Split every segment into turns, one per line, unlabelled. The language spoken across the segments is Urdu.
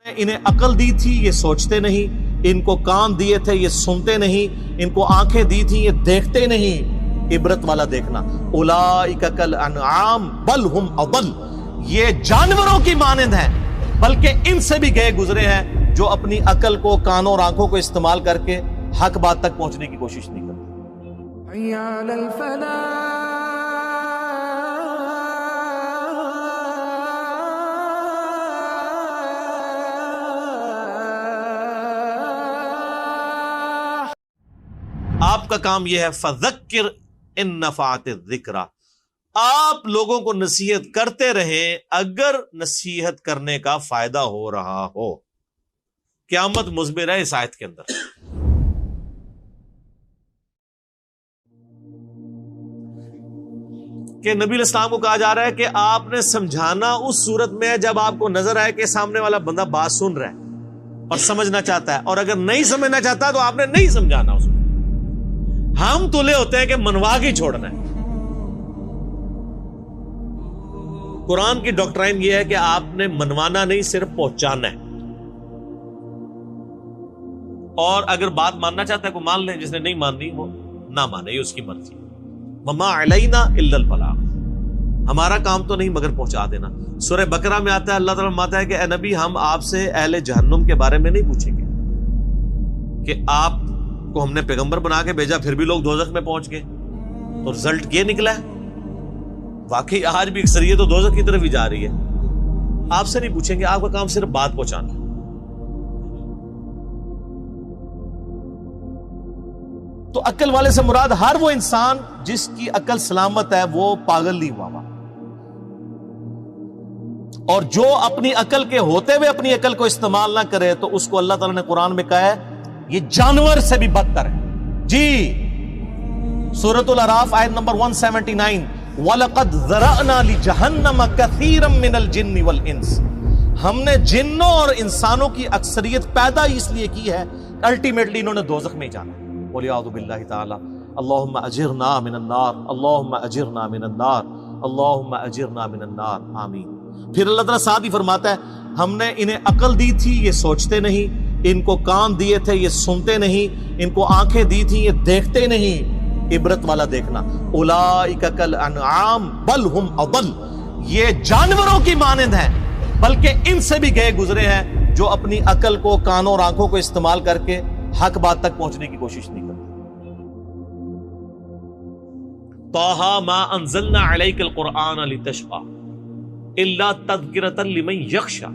انہیں عقل دی تھی یہ سوچتے نہیں، ان کو کان دیے تھے یہ سنتے نہیں، ان کو آنکھیں دی تھی یہ دیکھتے نہیں۔ عبرت والا دیکھنا، اولئک کالانعام بل ہم اضل، یہ جانوروں کی مانند ہیں بلکہ ان سے بھی گئے گزرے ہیں جو اپنی عقل کو، کانوں اور آنکھوں کو استعمال کر کے حق بات تک پہنچنے کی کوشش نہیں کرتے۔
حی علی الفلاح۔
آپ کا کام یہ ہے فذکر ان نفعت الذکری، آپ لوگوں کو نصیحت کرتے رہیں اگر نصیحت کرنے کا فائدہ ہو رہا ہو۔ قیامت مضمر ہے اس آیت کے اندر۔ کہ نبی علیہ السلام کو کہا جا رہا ہے کہ آپ نے سمجھانا اس صورت میں ہے جب آپ کو نظر آئے کہ سامنے والا بندہ بات سن رہا ہے اور سمجھنا چاہتا ہے، اور اگر نہیں سمجھنا چاہتا تو آپ نے نہیں سمجھانا اس کو۔ ہم تلے ہوتے ہیں کہ منوا کے چھوڑنا ہے۔ قرآن کی ڈاکٹرائن یہ ہے کہ آپ نے منوانا نہیں، صرف پہنچانا ہے، اور اگر بات ماننا چاہتا ہے کو مان لیں، جس نے نہیں ماننی وہ نہ مانے، یہ اس کی مرضی۔ وما علینا الا البلاغ، ہمارا کام تو نہیں مگر پہنچا دینا۔ سورہ بقرہ میں آتا ہے، اللہ تعالیٰ فرماتا ہے کہ اے نبی ہم آپ سے اہل جہنم کے بارے میں نہیں پوچھیں گے کہ آپ کو ہم نے پیغمبر بنا کے بھیجا پھر بھی لوگ دوزخ میں پہنچ گئے، تو رزلٹ یہ نکلا ہے۔ واقعی آج بھی اکثریت تو دوزخ کی طرف ہی جا رہی ہے۔ آپ سے نہیں پوچھیں گے، آپ کا کام صرف بات پہنچانا ہے۔ تو عقل والے سے مراد ہر وہ انسان جس کی عقل سلامت ہے، وہ پاگل نہیں ہوا۔ اور جو اپنی عقل کے ہوتے ہوئے اپنی عقل کو استعمال نہ کرے تو اس کو اللہ تعالیٰ نے قرآن میں کہا ہے یہ جانور سے بھی بدتر ہے۔ جی سورۃ الاعراف آیت نمبر 179، وَلَقَدْ ذَرَأْنَا لِجَهَنَّمَ كَثِيرًا مِّنَ الْجِنِّ وَالْإِنسِ، ہم نے جنوں اور انسانوں کی اکثریت پیدا اس لیے کی ہے الٹیمیٹلی انہوں نے دوزخ میں جانا ہے۔ وَلِعَوْذُ بِاللَّهِ تَعَالَى اللہم اجرنا من النار، اللہم اجرنا من النار، اللہم اجرنا من النار، آمین۔ پھر اللہ تعالیٰ ساتھ ہی فرماتا ہے ہم نے انہیں عقل دی تھی یہ سوچتے نہیں، ان کو کان دیے تھے یہ سنتے نہیں، ان کو آنکھیں دی تھی یہ دیکھتے نہیں۔ عبرت والا دیکھنا، اولئک کالانعام بل ہم اضل، یہ جانوروں کی مانند ہیں بلکہ ان سے بھی گئے گزرے ہیں جو اپنی عقل کو، کانوں اور آنکھوں کو استعمال کر کے حق بات تک پہنچنے کی کوشش نہیں کرتے۔ طٰہٰ ما انزلنا علیک القرآن لتشقیٰ الا تذکرۃ لمن یخشیٰ،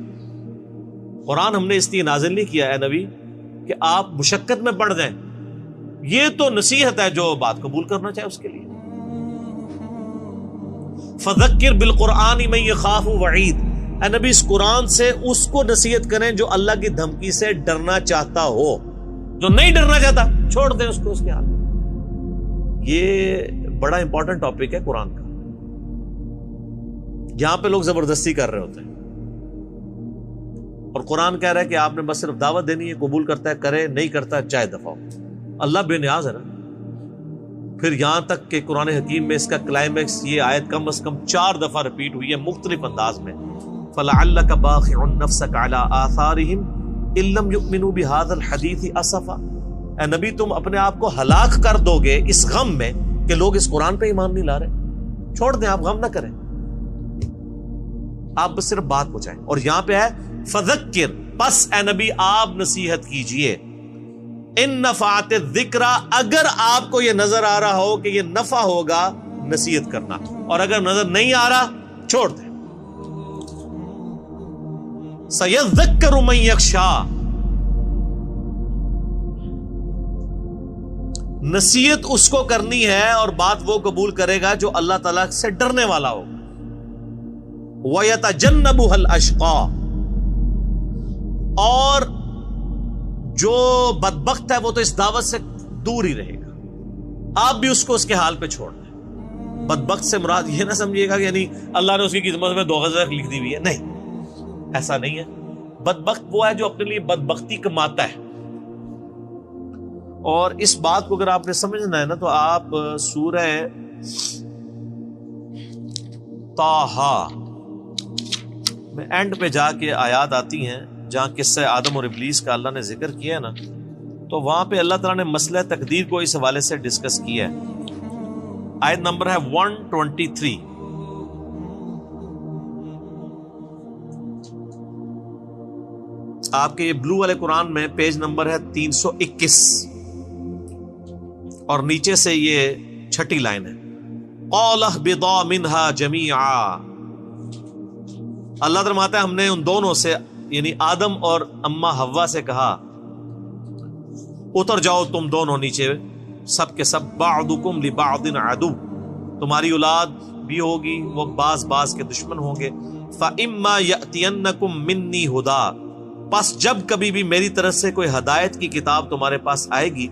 قرآن ہم نے اس لیے نازل نہیں کیا ہے نبی کہ آپ مشقت میں پڑ جائیں، یہ تو نصیحت ہے جو بات قبول کرنا چاہے اس کے لیے۔ فذکر بالقرآن من یخاف وعید، اے نبی اس قرآن سے اس کو نصیحت کریں جو اللہ کی دھمکی سے ڈرنا چاہتا ہو، جو نہیں ڈرنا چاہتا چھوڑ دیں اس کو اس کے حال میں۔ یہ بڑا امپورٹنٹ ٹاپک ہے قرآن کا، یہاں پہ لوگ زبردستی کر رہے ہوتے ہیں، اور قرآن کہہ رہا ہے کہ آپ نے بس صرف دعوت دینی ہے، قبول کرتا ہے کرے، نہیں کرتا چاہے دفعہ ہو۔ اللہ بے نیاز ہے نا۔ پھر یہاں تک کہ قرآن حکیم میں اس کا کلائمیکس یہ آیت کم از کم 4 دفعہ ریپیٹ ہوئی ہے مختلف انداز میں، فَلَعَلَّكَ بَاخِعٌ نَفْسَكَ عَلَىٰ آثَارِهِمْ إِن لَّمْ يُؤْمِنُوا بِهَٰذَا الْحَدِيثِ أَسَفًا، اے نبی تم اپنے آپ کو ہلاک کر دو گے اس غم میں کہ لوگ اس قرآن پہ ایمان نہیں لا رہے۔ چھوڑ دیں، آپ غم نہ کریں، آپ بس صرف بات پہنچائیں۔ اور یہاں پہ ہے فذکر، پس اے نبی آپ نصیحت کیجئے، ان نفعت الذکر، اگر آپ کو یہ نظر آ رہا ہو کہ یہ نفع ہوگا نصیحت کرنا، اور اگر نظر نہیں آ رہا چھوڑ دیں۔ سیذکر من یخشیٰ، نصیحت اس کو کرنی ہے اور بات وہ قبول کرے گا جو اللہ تعالیٰ سے ڈرنے والا ہوگا۔ وَيَتَجَنَّبُهَا الْأَشْقَى، اور جو بدبخت ہے وہ تو اس دعوت سے دور ہی رہے گا، آپ بھی اس کو اس کے حال پہ چھوڑ دیں۔ بدبخت سے مراد یہ نہ سمجھیے گا کہ یعنی اللہ نے اس کی قسمت میں 2 غزل لکھ دی ہوئی ہے، نہیں، ایسا نہیں ہے۔ بدبخت وہ ہے جو اپنے لیے بدبختی کماتا ہے۔ اور اس بات کو اگر آپ نے سمجھنا ہے نا تو آپ سورہ طٰہٰ میں اینڈ پہ جا کے آیات آتی ہیں جہاں قصہ آدم اور ابلیس کا اللہ نے ذکر کیا ہے نا، تو وہاں پہ اللہ تعالیٰ نے مسئلہ تقدیر کو اس حوالے سے ڈسکس کیا ہے۔ آیت نمبر ہے 123۔ آپ کے یہ بلو والے قرآن میں پیج نمبر ہے 321 اور نیچے سے یہ چھٹی لائن ہے، قَالَ اهْبِطَا مِنْهَا جَمِيعًا۔ اللہ فرماتا ہے ہم نے ان دونوں سے یعنی آدم اور اما حوا سے کہا اتر جاؤ تم دونوں نیچے سب کے سب، بعضکم لبعض عدو، تمہاری اولاد بھی ہوگی وہ بعض بعض کے دشمن ہوں گے۔ فَإِمَّا يَأْتِيَنَّكُم مِّنِّي هُدًى، پس جب کبھی بھی میری طرف سے کوئی ہدایت کی کتاب تمہارے پاس آئے گی،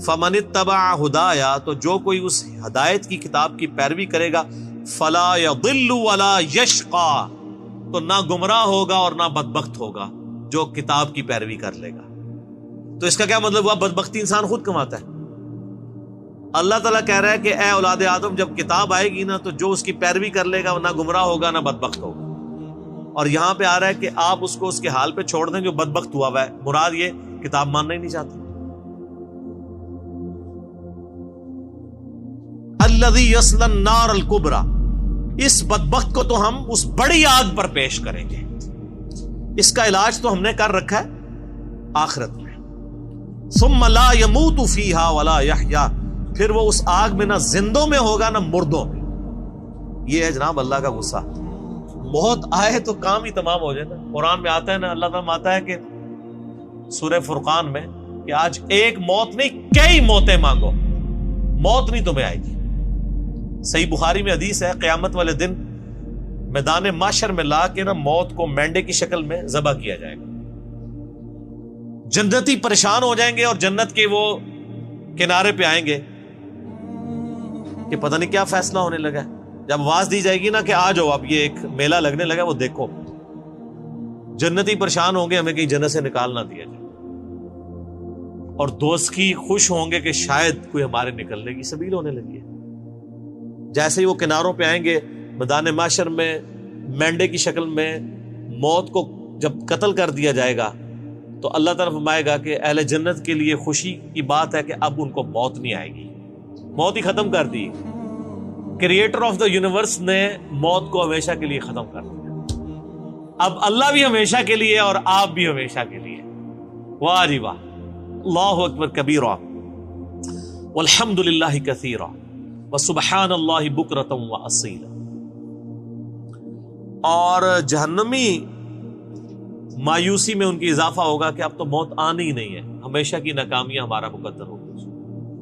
فَمَنِ اتَّبَعَ هُدَايَا، تو جو کوئی اس ہدایت کی کتاب کی پیروی کرے گا، فَلَا يَضِلُّ وَلَا يَشْقَى، تو نہ گمراہ ہوگا اور نہ بدبخت ہوگا جو کتاب کی پیروی کر لے گا۔ تو اس کا کیا مطلب ہوا؟ بدبختی انسان خود کماتا ہے۔ اللہ تعالیٰ کہہ رہا ہے کہ اے اولاد آدم جب کتاب آئے گی نا تو جو اس کی پیروی کر لے گا وہ نہ گمراہ ہوگا نہ بدبخت ہوگا۔ اور یہاں پہ آ رہا ہے کہ آپ اس کو اس کے حال پہ چھوڑ دیں جو بدبخت ہوا ہے، مراد یہ کتاب ماننا ہی نہیں چاہتا۔ الذی یصلی النار الکبری، اس بدبخت کو تو ہم اس بڑی آگ پر پیش کریں گے، اس کا علاج تو ہم نے کر رکھا ہے آخرت میں۔ ثم لا يموت فیہا ولا یحیا، پھر وہ اس آگ میں نہ زندوں میں ہوگا نہ مردوں میں۔ یہ ہے جناب اللہ کا غصہ، بہت آئے تو کام ہی تمام ہو جائے نا۔ قرآن میں آتا ہے نا، اللہ تعالیٰ آتا ہے کہ سورہ فرقان میں کہ آج ایک موت نہیں کئی موتیں مانگو، موت نہیں تمہیں آئے گی۔ صحیح بخاری میں حدیث ہے قیامت والے دن میدان محشر میں لا کے نا موت کو مینڈے کی شکل میں ذبح کیا جائے گا۔ جنتی پریشان ہو جائیں گے اور جنت کے وہ کنارے پہ آئیں گے کہ پتہ نہیں کیا فیصلہ ہونے لگا ہے۔ جب آواز دی جائے گی نا کہ آ جاؤ اب یہ ایک میلہ لگنے لگا وہ دیکھو، جنتی پریشان ہوں گے ہمیں کہیں جنت سے نکال نہ دیا جائے، اور دوست کی خوش ہوں گے کہ شاید کوئی ہمارے نکلنے کی سبیل ہونے لگی ہے۔ جیسے ہی وہ کناروں پہ آئیں گے میدان محشر میں مینڈے کی شکل میں موت کو جب قتل کر دیا جائے گا تو اللہ تعالیٰ فرمائے گا کہ اہل جنت کے لیے خوشی کی بات ہے کہ اب ان کو موت نہیں آئے گی، موت ہی ختم کر دی۔ کریٹر آف دا یونیورس نے موت کو ہمیشہ کے لیے ختم کر دیا، اب اللہ بھی ہمیشہ کے لیے اور آپ بھی ہمیشہ کے لیے۔ واہ جی واہ، اللہ اکبر کبیرہ والحمد للہ کثیرہ وسبحان اللہ بکرۃ واصیلا۔ اور جہنمی مایوسی میں ان کی اضافہ ہوگا کہ اب تو موت آنی ہی نہیں ہے، ہمیشہ کی ناکامیاں ہمارا مقدر ہوگی۔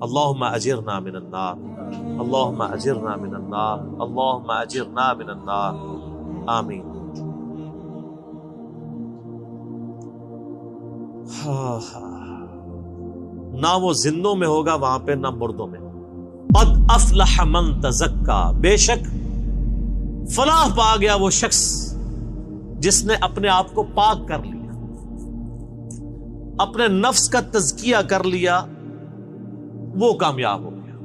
اللہم اجرنا من النار، اللہم اجرنا من النار، اللہم اجرنا من النار، آمین۔ نہ وہ زندوں میں ہوگا وہاں پہ نہ مردوں میں۔ قد افلح من تزکا، بے شک فلاح پا گیا وہ شخص جس نے اپنے آپ کو پاک کر لیا، اپنے نفس کا تزکیہ کر لیا، وہ کامیاب ہو گیا۔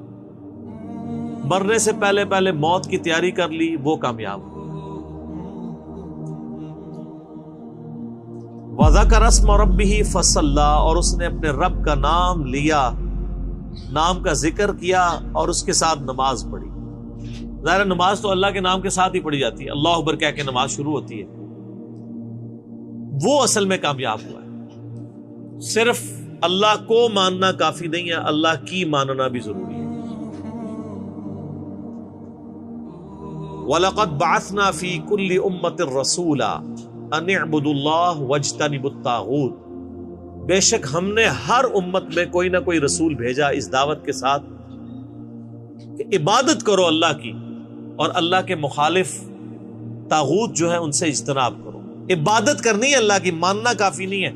مرنے سے پہلے پہلے موت کی تیاری کر لی، وہ کامیاب ہو گیا۔ وَذَكَرَ اسْمَ رَبِّهِ فَصَلَّى، اور اس نے اپنے رب کا نام لیا، نام کا ذکر کیا اور اس کے ساتھ نماز پڑھی۔ ظاہر نماز تو اللہ کے نام کے ساتھ ہی پڑھی جاتی ہے، اللہ اکبر کہہ کے نماز شروع ہوتی ہے۔ وہ اصل میں کامیاب ہوا ہے۔ صرف اللہ کو ماننا کافی نہیں ہے، اللہ کی ماننا بھی ضروری ہے۔ وَلَقَدْ بَعَثْنَا فِي كُلِّ أُمَّةٍ رَسُولًا أَنِ اعْبُدُوا اللَّهَ وَاجْتَنِبُوا الطَّاغُوتَ، بے شک ہم نے ہر امت میں کوئی نہ کوئی رسول بھیجا اس دعوت کے ساتھ کہ عبادت کرو اللہ کی، اور اللہ کے مخالف طاغوت جو ہے ان سے اجتناب کرو۔ عبادت کرنی ہے اللہ کی، ماننا کافی نہیں ہے،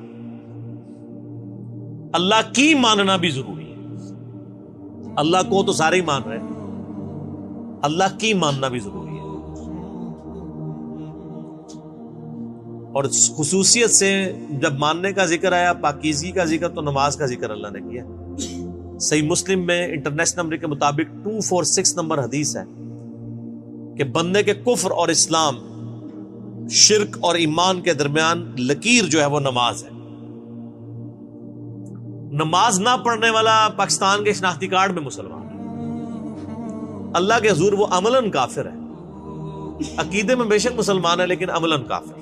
اللہ کی ماننا بھی ضروری ہے۔ اللہ کو تو سارے ہی مان رہے ہیں، اللہ کی ماننا بھی ضروری ہے۔ اور خصوصیت سے جب ماننے کا ذکر آیا، پاکیزگی کا ذکر، تو نماز کا ذکر اللہ نے کیا۔ صحیح مسلم میں انٹرنیشنل نمبر کے مطابق 246 نمبر حدیث ہے کہ بندے کے کفر اور اسلام شرک اور ایمان کے درمیان لکیر جو ہے وہ نماز ہے. نماز نہ پڑھنے والا پاکستان کے شناختی کارڈ میں مسلمان ہے، اللہ کے حضور وہ عملاً کافر ہے، عقیدے میں بے شک مسلمان ہے لیکن عملاً کافر.